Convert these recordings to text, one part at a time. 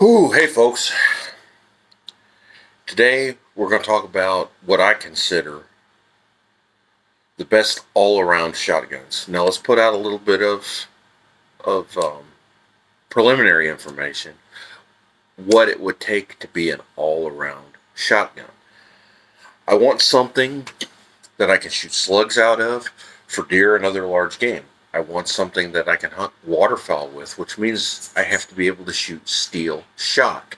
Ooh, hey folks. Today we're going to talk about what I consider the best all-around shotguns. Now let's put out a little bit of preliminary information. What it would take to be an all-around shotgun. I want something that I can shoot slugs out of for deer and other large game. I want something that I can hunt waterfowl with, which means I have to be able to shoot steel shot.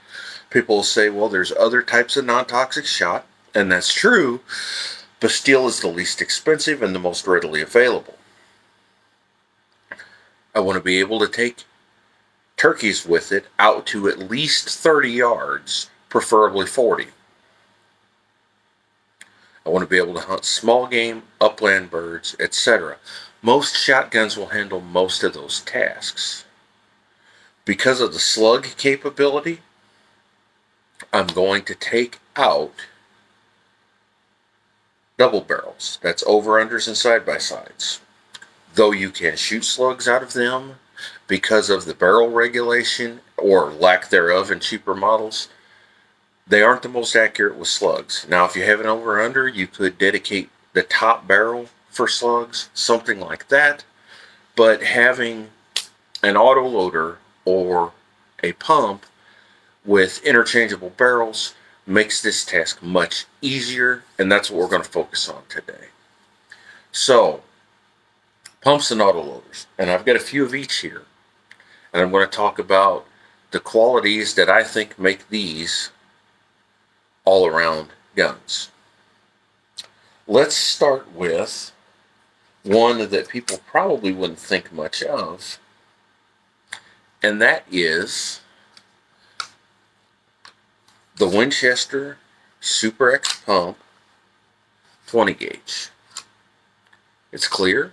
People will say, well, there's other types of non-toxic shot, and that's true, but steel is the least expensive and the most readily available. I want to be able to take turkeys with it out to at least 30 yards, preferably 40. I want to be able to hunt small game, upland birds, etc. Most shotguns will handle most of those tasks. Because of the slug capability, I'm going to take out double barrels. That's over-unders and side-by-sides. Though you can shoot slugs out of them because of the barrel regulation or lack thereof in cheaper models, they aren't the most accurate with slugs. Now, if you have an over-under, you could dedicate the top barrel for slugs, something like that. But having an autoloader or a pump with interchangeable barrels makes this task much easier, and that's what we're going to focus on today. So, pumps and autoloaders, and I've got a few of each here, and I'm going to talk about the qualities that I think make these all-around guns. Let's start with one that people probably wouldn't think much of, and that is the Winchester Super X Pump 20 gauge. It's clear.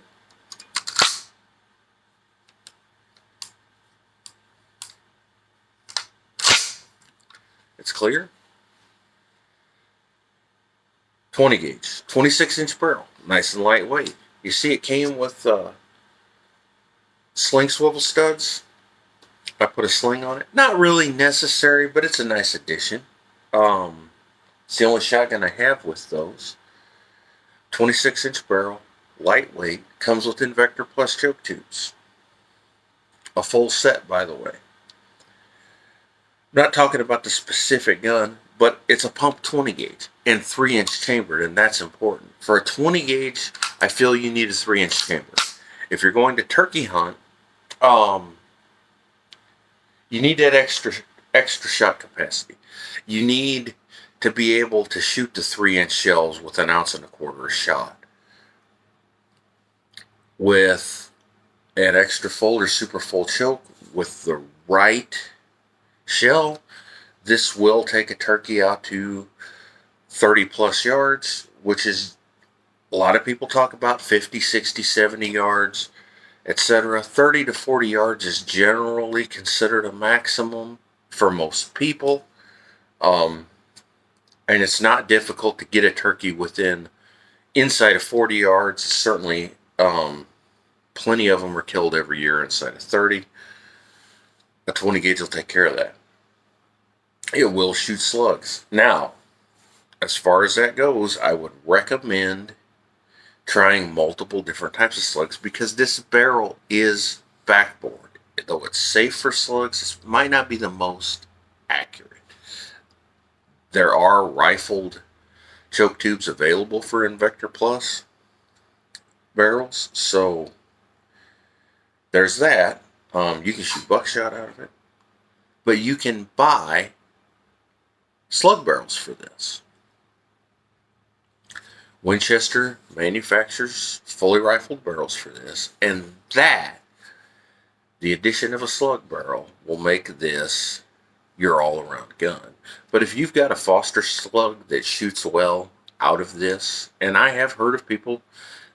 It's clear. 20 gauge, 26-inch barrel, nice and lightweight. You see it came with sling swivel studs. I put a sling on it. Not really necessary, but it's a nice addition. It's the only shotgun I have with those. 26-inch barrel, lightweight, comes with Invector Plus choke tubes. A full set, by the way. I'm not talking about the specific gun, but it's a pump 20 gauge and 3-inch chambered, and that's important. For a 20 gauge, I feel you need a 3-inch chamber. If you're going to turkey hunt, you need that extra shot capacity. You need to be able to shoot the 3-inch shells with 1.25 ounces a shot. With an extra full or super full choke with the right shell, this will take a turkey out to 30 plus yards, which is a lot of people talk about 50, 60, 70 yards, etc. 30 to 40 yards is generally considered a maximum for most people. And it's not difficult to get a turkey inside of 40 yards. Certainly, plenty of them are killed every year inside of 30. A 20 gauge will take care of that. It will shoot slugs. Now, as far as that goes, I would recommend trying multiple different types of slugs because this barrel is backboard. Though it's safe for slugs, it might not be the most accurate. There are rifled choke tubes available for Invector Plus barrels, so there's that. You can shoot buckshot out of it, but you can buy slug barrels for this. Winchester manufactures fully rifled barrels for this, and the addition of a slug barrel will make this your all-around gun. But if you've got a Foster slug that shoots well out of this, and I have heard of people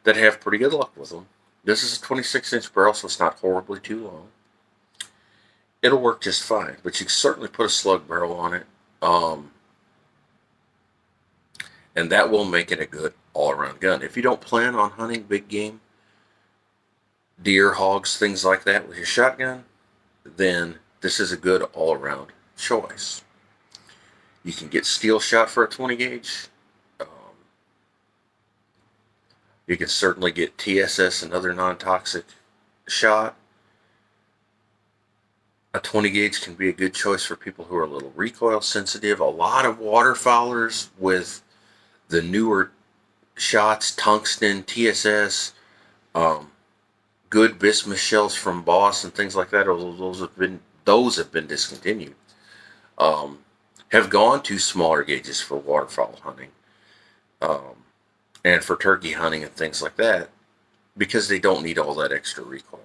that have pretty good luck with them, this is a 26-inch barrel, so it's not horribly too long. It'll work just fine, but you can certainly put a slug barrel on it, and that will make it a good all-around gun. If you don't plan on hunting big game, deer, hogs, things like that with your shotgun, then this is a good all-around choice. You can get steel shot for a 20 gauge. Um, you can certainly get TSS and other non-toxic shot. A 20 gauge can be a good choice for people who are a little recoil sensitive. A lot of waterfowlers with the newer shots, tungsten, TSS, um, good bismuth shells from Boss and things like that. Those have been discontinued. Um, have gone to smaller gauges for waterfowl hunting, um, and for turkey hunting and things like that, because they don't need all that extra recoil.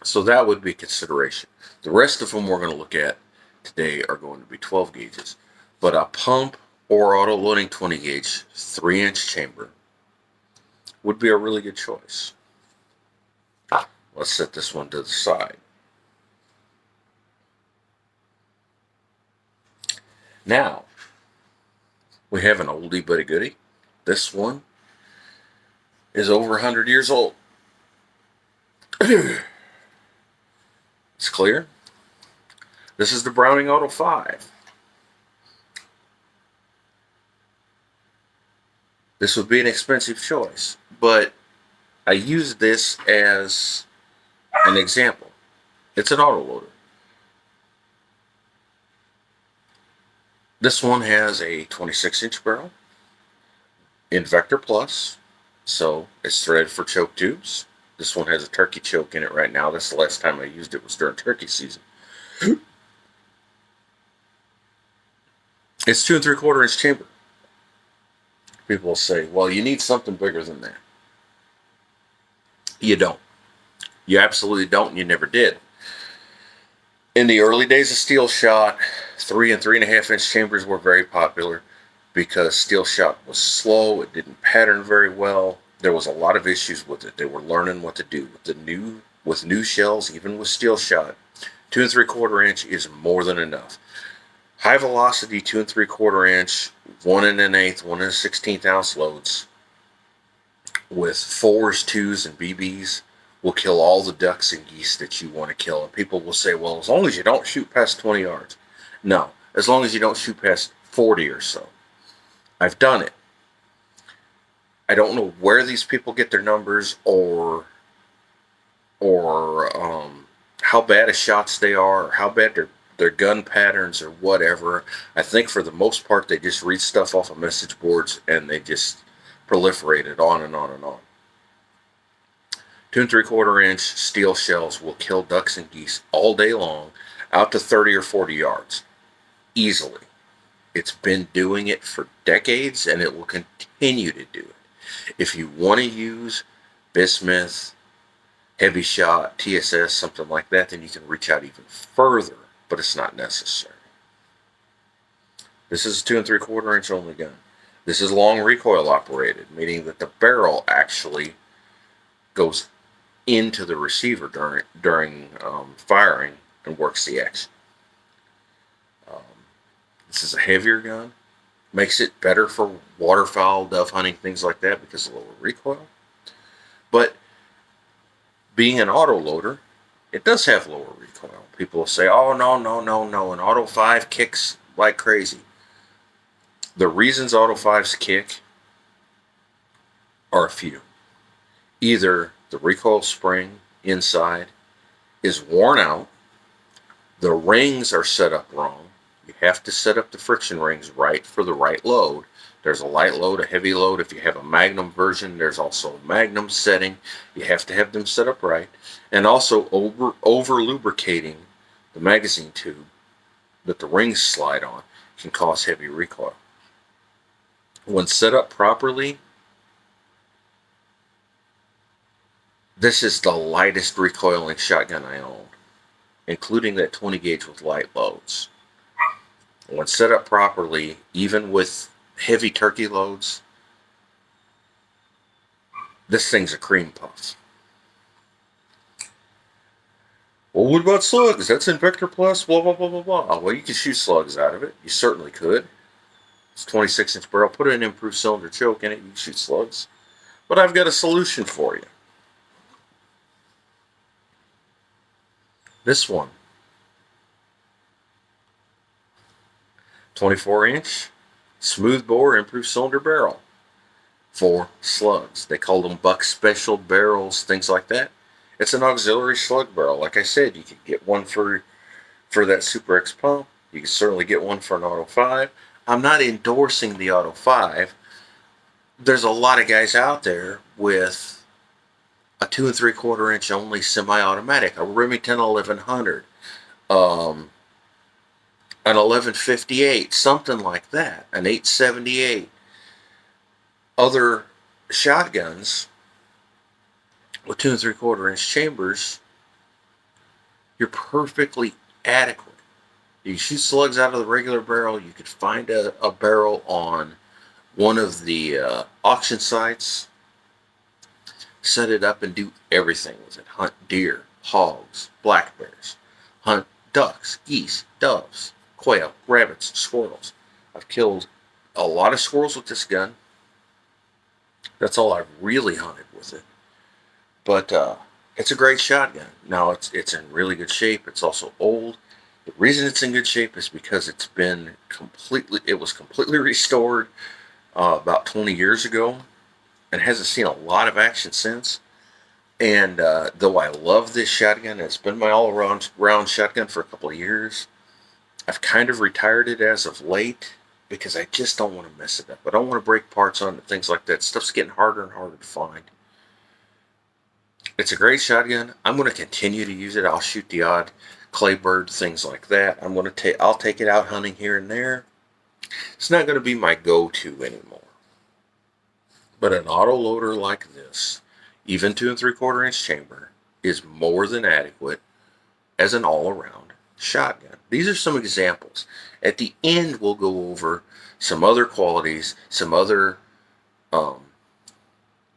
So that would be consideration. The rest of them we're going to look at today are going to be 12 gauges, but a pump or auto loading 20 gauge 3-inch chamber would be a really good choice. Let's set this one to the side. Now, we have an oldie but a goodie. This one is over 100 years old. It's clear. This is the Browning Auto 5. This would be an expensive choice, but I use this as an example. It's an autoloader. This one has a 26-inch barrel in Vector Plus, so it's threaded for choke tubes. This one has a turkey choke in it right now. That's the last time I used it was during turkey season. It's 2 3/4-inch chamber. People will say, well, you need something bigger than that. You don't. You absolutely don't, and you never did. In the early days of steel shot, 3 and 3.5-inch chambers were very popular because steel shot was slow. It didn't pattern very well. There was a lot of issues with it. They were learning what to do with new shells, even with steel shot. 2 3/4-inch is more than enough. High velocity 2 3/4-inch, 1 1/8, 1 1/16 ounce loads with 4s, 2s, and BBs will kill all the ducks and geese that you want to kill. And people will say, well, as long as you don't shoot past 20 yards. No, as long as you don't shoot past 40 or so. I've done it. I don't know where these people get their numbers or how bad of shots they are, or how bad their gun patterns or whatever. I think for the most part they just read stuff off of message boards and they just proliferate it on and on and on. 2 3/4-inch steel shells will kill ducks and geese all day long, out to 30 or 40 yards, easily. It's been doing it for decades and it will continue to do it. If you want to use bismuth, heavy shot, TSS, something like that, then you can reach out even further, but it's not necessary. This is a 2 3/4-inch only gun. This is long recoil operated, meaning that the barrel actually goes into the receiver during firing and works the action. This is a heavier gun. Makes it better for waterfowl, dove hunting, things like that because of lower recoil. But being an auto loader, it does have lower recoil. People will say, oh, no, an Auto 5 kicks like crazy. The reasons Auto 5s kick are a few. Either the recoil spring inside is worn out, the rings are set up wrong. You have to set up the friction rings right for the right load. There's a light load, a heavy load. If you have a Magnum version, there's also a Magnum setting. You have to have them set up right. And also over lubricating the magazine tube that the rings slide on can cause heavy recoil. When set up properly, this is the lightest recoiling shotgun I own, including that 20 gauge with light loads. When set up properly, even with heavy turkey loads, this thing's a cream puff. Well, what about slugs? That's in Vector Plus, blah, blah, blah, blah, blah. Well, you can shoot slugs out of it. You certainly could. It's a 26-inch barrel. Put an improved cylinder choke in it. You can shoot slugs. But I've got a solution for you. This one 24-inch, smooth bore, improved cylinder barrel for slugs. They call them buck special barrels, things like that. It's an auxiliary slug barrel. Like I said, you could get one for that Super X pump. You can certainly get one for an Auto 5. I'm not endorsing the Auto 5. There's a lot of guys out there with a 2 3/4 inch only semi-automatic, a Remington 1100, an 1158, something like that, an 878. Other shotguns with 2 3/4 inch chambers, you're perfectly adequate. You can shoot slugs out of the regular barrel. You could find a barrel on one of the auction sites, set it up and do everything with it. Hunt deer, hogs, black bears, hunt ducks, geese, doves, quail, rabbits, squirrels. I've killed a lot of squirrels with this gun. That's all I've really hunted with it. But it's a great shotgun. Now it's in really good shape. It's also old. The reason it's in good shape is because it was completely restored about 20 years ago and hasn't seen a lot of action since. And though I love this shotgun, it's been my all-around shotgun for a couple of years, I've kind of retired it as of late because I just don't want to mess it up. I don't want to break parts on it, things like that. Stuff's getting harder and harder to find. It's a great shotgun. I'm going to continue to use it. I'll shoot the odd clay bird, things like that. I'll take it out hunting here and there. It's not going to be my go-to anymore. But an auto loader like this, even 2 3/4 inch chamber, is more than adequate as an all-around shotgun. These are some examples. At the end, we'll go over some other qualities, some other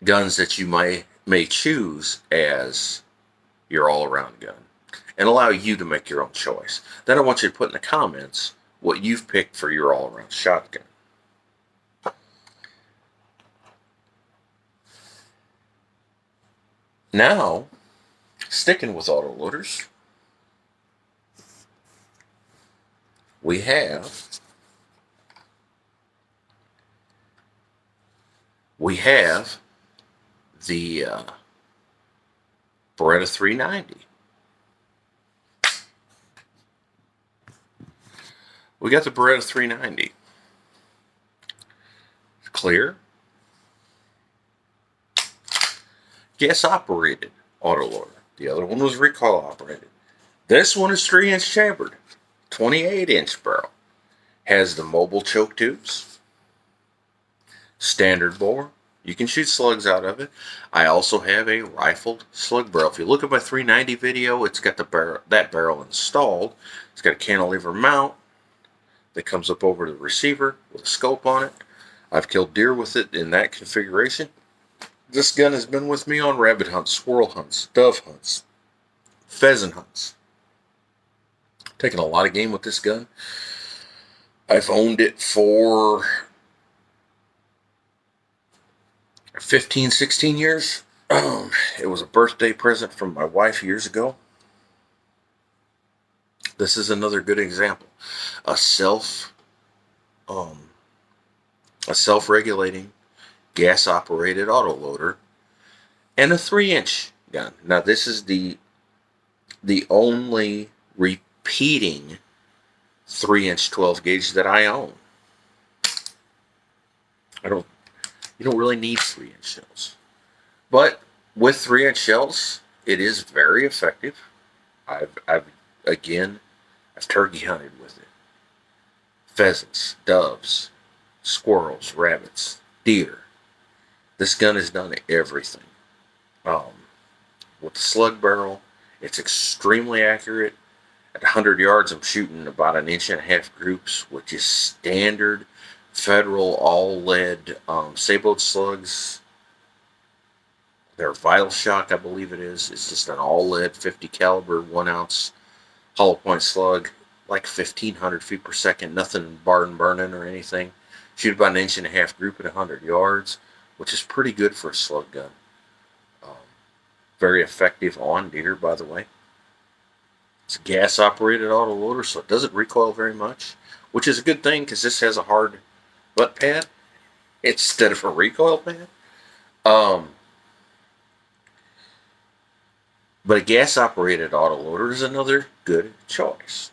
guns that you may choose as your all-around gun, and allow you to make your own choice. Then I want you to put in the comments what you've picked for your all-around shotgun. Now, sticking with autoloaders, we have the Beretta 390. We got the Beretta 390. Clear, gas operated autoloader. The other one was recoil operated. This one is 3-inch chambered, 28-inch barrel. Has the mobile choke tubes, standard bore. You can shoot slugs out of it. I also have a rifled slug barrel. If you look at my 390 video, it's got that barrel installed. It's got a cantilever mount that comes up over the receiver with a scope on it. I've killed deer with it in that configuration. This gun has been with me on rabbit hunts, squirrel hunts, dove hunts, pheasant hunts. Taken a lot of game with this gun. I've owned it for 15, 16 years. It was a birthday present from my wife years ago. This is another good example. A self-regulating, gas-operated autoloader, and a 3-inch gun. Now, this is the only repeating 3-inch 12 gauge that I own. You don't really need 3-inch shells, but with 3-inch shells, it is very effective. I've turkey hunted with it. Pheasants, doves, squirrels, rabbits, deer. This gun has done everything. With the slug barrel, it's extremely accurate. At 100 yards, I'm shooting about 1.5 inch groups, which is standard Federal all-lead sabot slugs. They're Vital Shock, I believe it is. It's just an all-lead 50 caliber 1 ounce hollow point slug, like 1,500 feet per second. Nothing barn burning or anything. Shoot about 1.5 inch group at 100 yards, which is pretty good for a slug gun. Very effective on deer, by the way. It's a gas operated autoloader, so it doesn't recoil very much, which is a good thing because this has a hard butt pad instead of a recoil pad. Um, but a gas operated autoloader is another good choice.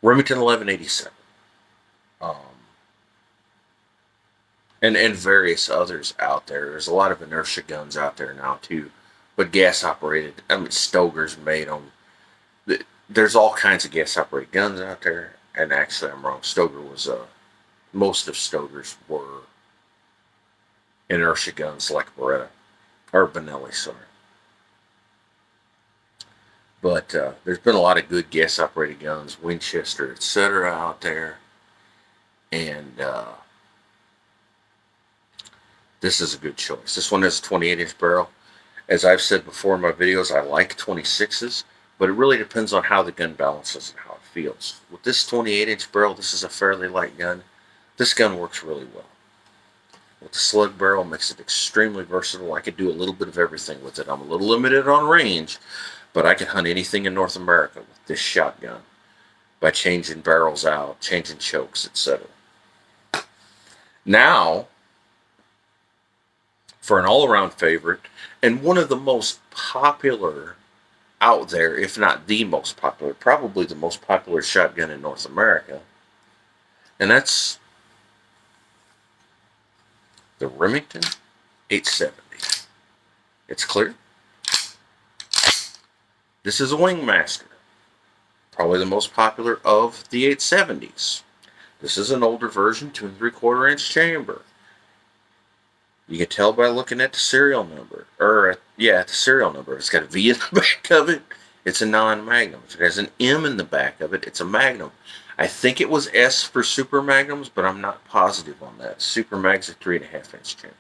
Remington 1187. Um, and various others out there. There's a lot of inertia guns out there now too, but gas operated. I mean, Stoger's made them. There's all kinds of gas operated guns out there. And actually, I'm wrong. Stoger was most of Stoger's were inertia guns like Beretta or Benelli, sorry. But there's been a lot of good gas operated guns, Winchester, etc. out there, and this is a good choice. This one has a 28-inch barrel. As I've said before in my videos, I like 26s, but it really depends on how the gun balances and how it feels. With this 28-inch barrel, this is a fairly light gun. This gun works really well. With the slug barrel, makes it extremely versatile. I could do a little bit of everything with it. I'm a little limited on range, but I can hunt anything in North America with this shotgun by changing barrels out, changing chokes, etc. Now, for an all-around favorite, and one of the most popular out there, if not the most popular, probably the most popular shotgun in North America, and that's the Remington 870. It's clear. This is a Wingmaster, probably the most popular of the 870s. This is an older version, 2 3/4-inch chamber. You can tell by looking at the serial number, the serial number. It's got a V in the back of it. It's a non-magnum. If it has an M in the back of it, it's a magnum. I think it was S for Super Magnums, but I'm not positive on that. Super Mag's a 3.5-inch chamber.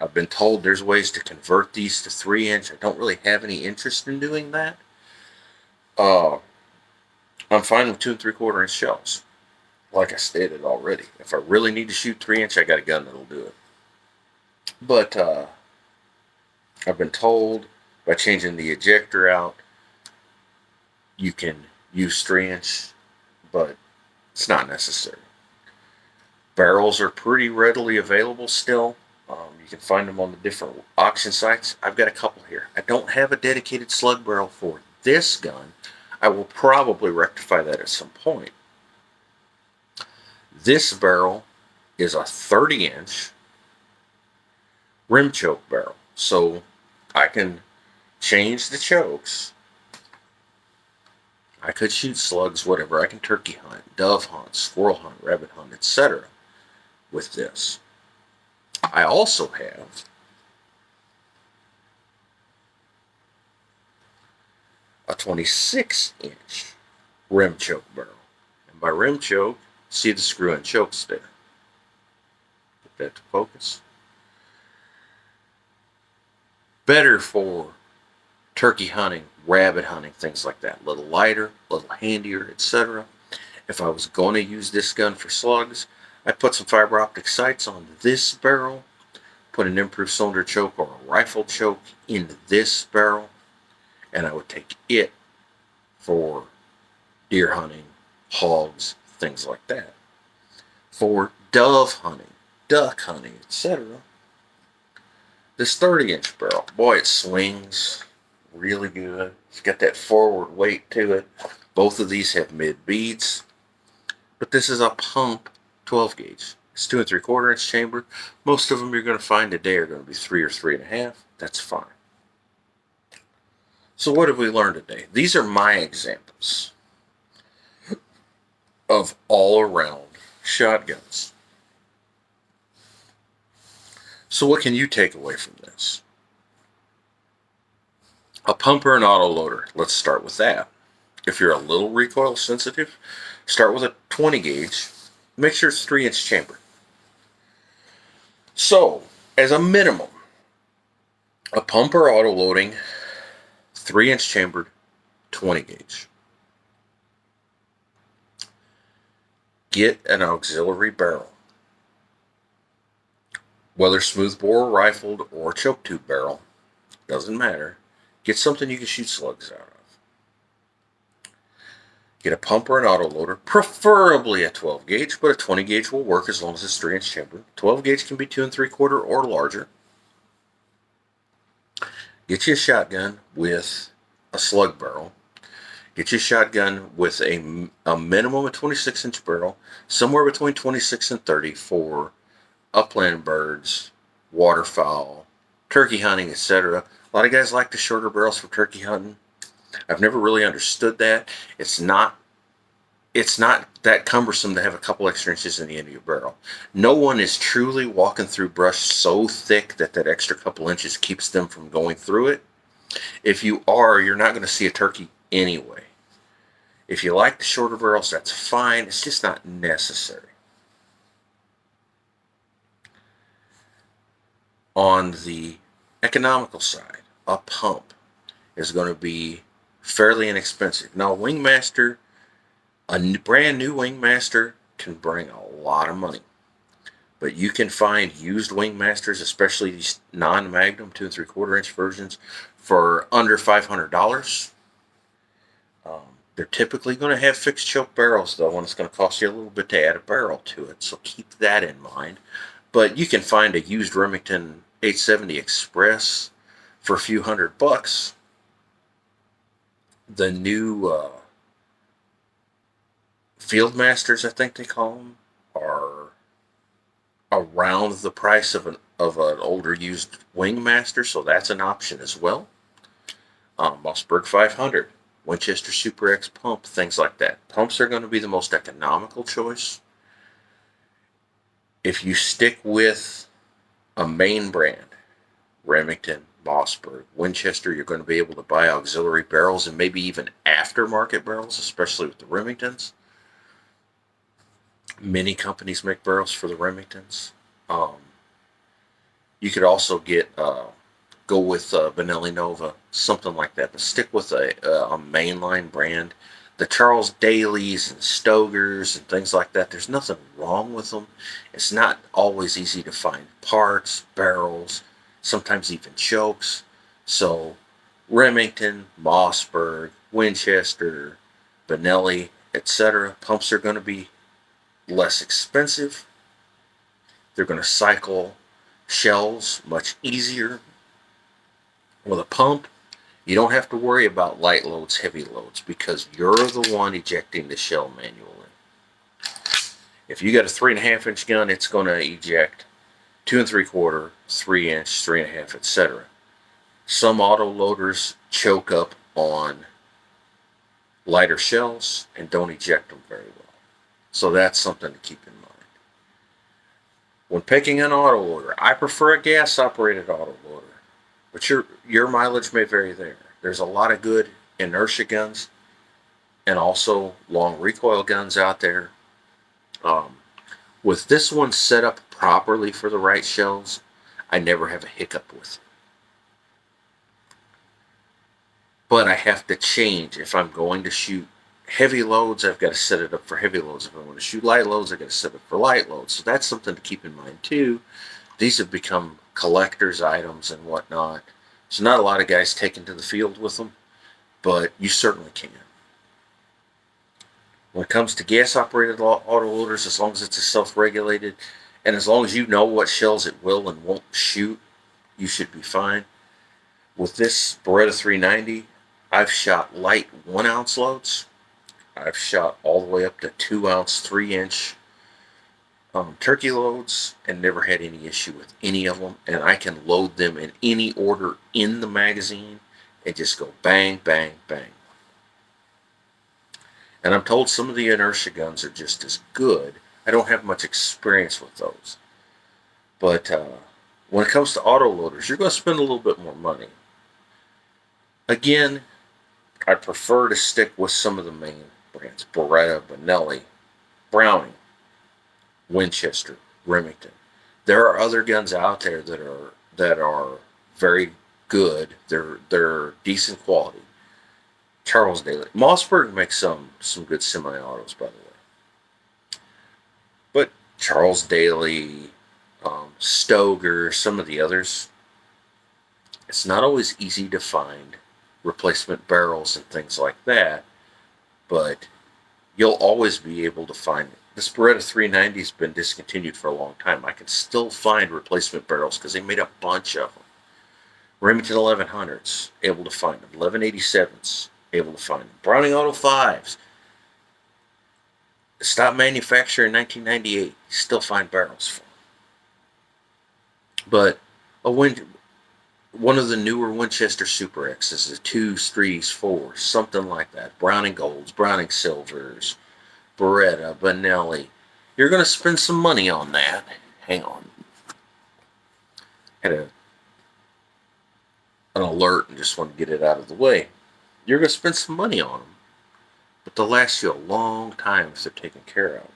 I've been told there's ways to convert these to 3-inch. I don't really have any interest in doing that. I'm fine with 2 3/4-inch shells. Like I stated already, if I really need to shoot 3-inch, I got a gun that'll do it. But I've been told by changing the ejector out, you can use 3-inch, but it's not necessary. Barrels are pretty readily available still. You can find them on the different auction sites. I've got a couple here. I don't have a dedicated slug barrel for this gun. I will probably rectify that at some point. This barrel is a 30-inch rim choke barrel, so I can change the chokes. I could shoot slugs, whatever. I can turkey hunt, dove hunt, squirrel hunt, rabbit hunt, etc. with this. I also have a 26-inch rim choke barrel. And by rim choke, see the screw and chokes there. Get that to focus. Better for turkey hunting, rabbit hunting, things like that. A little lighter, a little handier, etc. If I was going to use this gun for slugs, I'd put some fiber optic sights on this barrel, put an improved cylinder choke or a rifle choke in this barrel, and I would take it for deer hunting, hogs, things like that. For dove hunting, duck hunting, etc. This 30-inch barrel, boy, it swings really good. It's got that forward weight to it. Both of these have mid beads, but this is a pump 12 gauge. It's 2 3/4-inch chamber. Most of them you're going to find today are going to be 3 or 3.5. That's fine. So what have we learned today? These are my examples of all-around shotguns. So what can you take away from this? A pumper and autoloader. Let's start with that. If you're a little recoil sensitive, start with a 20 gauge. Make sure it's 3-inch chamber. So, as a minimum, a pumper autoloading, 3-inch chambered, 20 gauge. Get an auxiliary barrel. Whether smoothbore, rifled, or choke tube barrel, Doesn't matter. Get something you can shoot slugs out of. Get a pump or an autoloader, preferably a 12 gauge, but a 20 gauge will work as long as it's 3-inch chamber. 12 gauge can be 2 3/4 or larger. Get you a shotgun with a slug barrel. Get you a shotgun with a minimum of 26-inch barrel, somewhere between 26 and 30 for upland birds, waterfowl, turkey hunting, etc. A lot of guys like the shorter barrels for turkey hunting. I've never really understood that. It's not that cumbersome to have a couple extra inches in the end of your barrel. No one is truly walking through brush so thick that that extra couple inches keeps them from going through it. If you are, you're not going to see a turkey anyway. If you like the shorter barrels, that's fine. It's just not necessary. On the economical side, a pump is going to be fairly inexpensive. Now, Wingmaster, a brand new Wingmaster can bring a lot of money. But you can find used Wingmasters, especially these non-Magnum 2 3/4 inch versions, for under $500. They're typically going to have fixed choke barrels, though, and it's going to cost you a little bit to add a barrel to it, so keep that in mind. But you can find a used Remington 870 Express for a few $100. The new Fieldmasters, I think they call them, are around the price of an older used Wingmaster, so that's an option as well. Mossberg 500, Winchester Super X pump, things like that. Pumps are going to be the most economical choice. If you stick with a main brand, Remington, Mossberg, Winchester, you're going to be able to buy auxiliary barrels and maybe even aftermarket barrels, especially with the Remingtons. Many companies make barrels for the Remingtons. You could also go with Benelli Nova, something like that, but stick with a mainline brand. The Charles Dailies and Stogers and things like that, there's nothing wrong with them. It's not always easy to find parts, barrels, sometimes even chokes. So Remington, Mossberg, Winchester, Benelli, etc. Pumps are going to be less expensive. They're going to cycle shells much easier. With a pump, you don't have to worry about light loads, heavy loads, because you're the one ejecting the shell manually. If you got a 3.5 inch gun, it's going to eject 2 3/4, 3 inch, 3.5, etc. Some auto loaders choke up on lighter shells and don't eject them very well. So that's something to keep in mind. When picking an auto loader, I prefer a gas operated auto loader, but your mileage may vary there. There's a lot of good inertia guns and also long recoil guns out there. With this one set up properly for the right shells, I never have a hiccup with it. But I have to change. If I'm going to shoot heavy loads, I've got to set it up for heavy loads. If I want to shoot light loads, I've got to set it up for light loads. So that's something to keep in mind too. These have become collector's items and whatnot. So not a lot of guys taking to the field with them, but you certainly can. When it comes to gas-operated autoloaders, as long as it's a self-regulated, and as long as you know what shells it will and won't shoot, you should be fine. With this Beretta 390, I've shot light 1-ounce loads. I've shot all the way up to 2-ounce, 3-inch turkey loads and never had any issue with any of them. And I can load them in any order in the magazine and just go bang, bang, bang. And I'm told some of the inertia guns are just as good. I don't have much experience with those. But when it comes to auto loaders, you're going to spend a little bit more money. Again, I prefer to stick with some of the main brands. Beretta, Benelli, Browning, Winchester, Remington. There are other guns out there that are very good. They're decent quality. Charles Daly. Mossberg makes some good semi-autos, by the way. But Charles Daly, Stoger, some of the others, It's not always easy to find replacement barrels and things like that, but you'll always be able to find it. This Beretta 390 has been discontinued for a long time. I can still find replacement barrels because they made a bunch of them. Remington 1100s, able to find them. 1187s, able to find them. Browning Auto 5s, stopped manufacturing in 1998. You still find barrels for them. But one of the newer Winchester Super X's, the 2s, 3s, 4s, something like that. Browning Golds, Browning Silvers, Beretta, Benelli. You're going to spend some money on that. Hang on. Had an alert and just want to get it out of the way. You're going to spend some money on them, but they'll last you a long time if they're taken care of.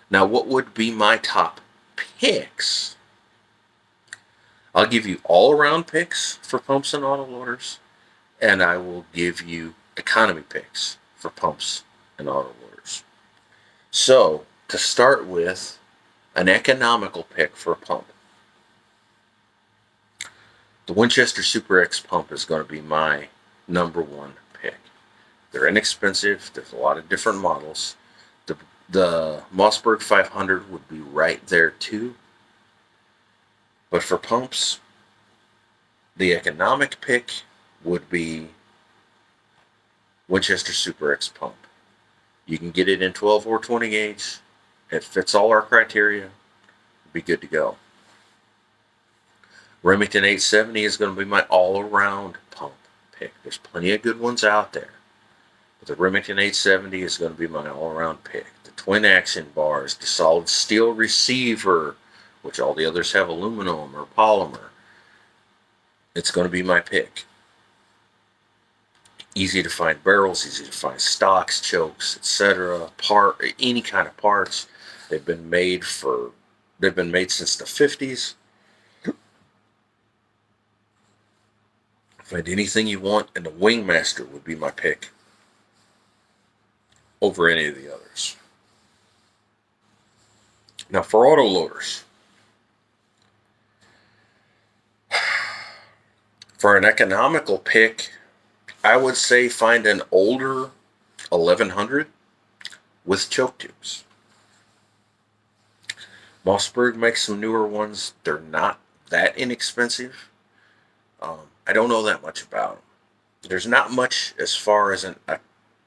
Now, what would be my top picks? I'll give you all-around picks for pumps and autoloaders, and I will give you economy picks for pumps and autoloaders. So, to start with, an economical pick for a pump. The Winchester Super X pump is going to be my number one pick. They're inexpensive. There's a lot of different models. The Mossberg 500 would be right there too. But for pumps, the economic pick would be Winchester Super X pump. You can get it in 12 or 20 gauge. It fits all our criteria. Be good to go. Remington 870 is going to be my all-around pump pick. There's plenty of good ones out there, but the Remington 870 is going to be my all-around pick. The twin action bars, the solid steel receiver, which all the others have aluminum or polymer, it's going to be my pick. Easy to find barrels, easy to find stocks, chokes, etc. Any kind of parts. They've been made since the 50s. Find anything you want, and the Wingmaster would be my pick over any of the others. Now for autoloaders. For an economical pick, I would say find an older 1100 with choke tubes. Mossberg makes some newer ones. They're not that inexpensive. I don't know that much about them. There's not much as far as an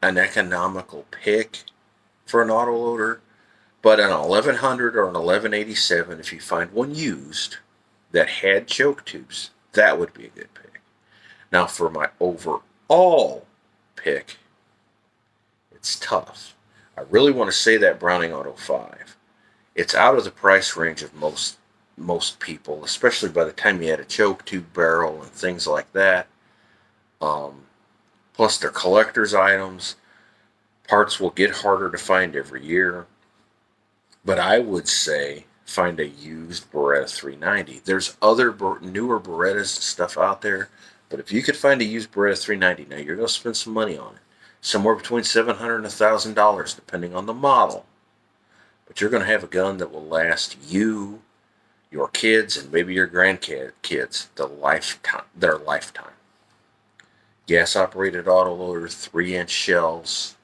economical pick for an autoloader, but an 1100 or an 1187, if you find one used that had choke tubes, that would be a good pick. Now for my overall pick, it's tough. I really want to say that Browning Auto 5. It's out of the price range of most people, especially by the time you add a choke tube barrel and things like that. Plus they're collector's items. Parts will get harder to find every year. But I would say find a used Beretta 390. There's other newer Berettas and stuff out there, but if you could find a used Beretta 390, now you're going to spend some money on it. Somewhere between $700 and $1,000, depending on the model. But you're going to have a gun that will last you, your kids, and maybe your grandkids their lifetime. Gas-operated autoloader, 3-inch shells,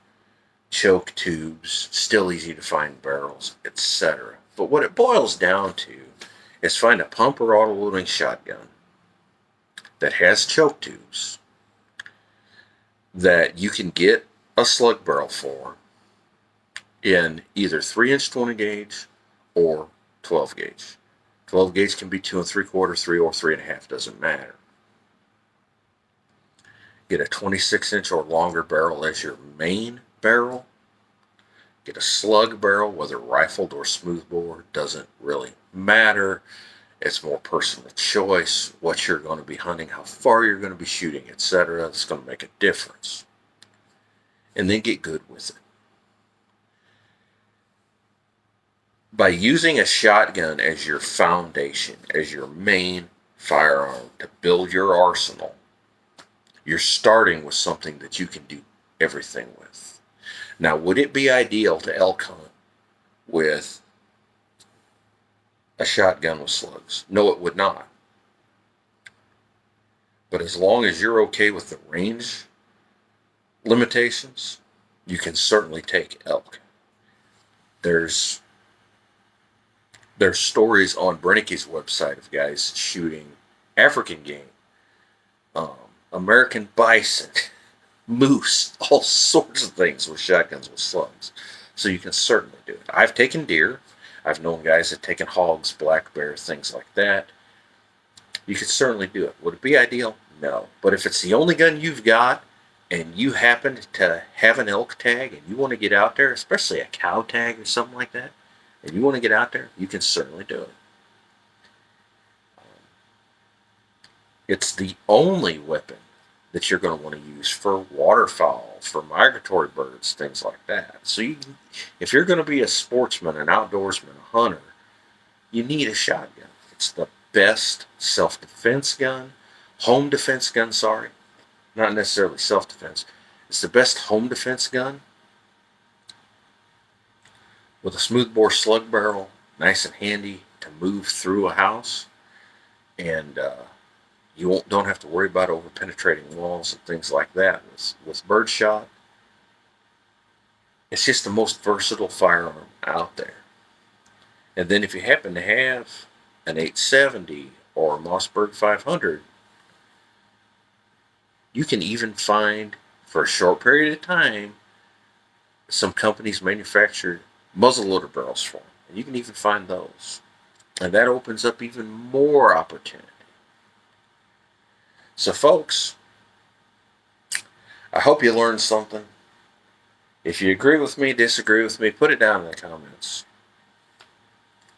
choke tubes, still easy to find barrels, etc. But what it boils down to is find a pump or autoloading shotgun that has choke tubes that you can get a slug barrel for in either 3-inch 20 gauge or 12 gauge. 12 gauge can be 2 3/4, 3 or 3.5, doesn't matter. Get a 26-inch or longer barrel as your main barrel. Get a slug barrel, whether rifled or smoothbore, doesn't really matter. It's more personal choice, what you're going to be hunting, how far you're going to be shooting, etc. It's going to make a difference. And then get good with it. By using a shotgun as your foundation, as your main firearm to build your arsenal, you're starting with something that you can do everything with. Now, would it be ideal to elk hunt with a shotgun with slugs? No, it would not. But as long as you're okay with the range limitations, you can certainly take elk. There's there's stories on Brennicke's website of guys shooting African game, um, American bison, moose, all sorts of things with shotguns with slugs. So you can certainly do it. I've taken deer. I've known guys that taken hogs, black bear, things like that. You could certainly do it. Would it be ideal? No. But if it's the only gun you've got and you happen to have an elk tag and you want to get out there, especially a cow tag or something like that, and you want to get out there, you can certainly do it. It's the only weapon that you're going to want to use for waterfowl, for migratory birds, things like that. So if you're going to be a sportsman, an outdoorsman, a hunter, you need a shotgun. It's the best self-defense gun, home defense gun, sorry, not necessarily self-defense. It's the best home defense gun with a smoothbore slug barrel, nice and handy to move through a house, and you don't have to worry about over penetrating walls and things like that with birdshot. It's just the most versatile firearm out there. And then if you happen to have an 870 or a Mossberg 500, you can even find, for a short period of time, some companies manufacture muzzleloader barrels for them. And you can even find those. And that opens up even more opportunity. So folks, I hope you learned something. If you agree with me, disagree with me, put it down in the comments.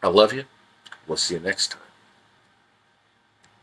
I love you. We'll see you next time.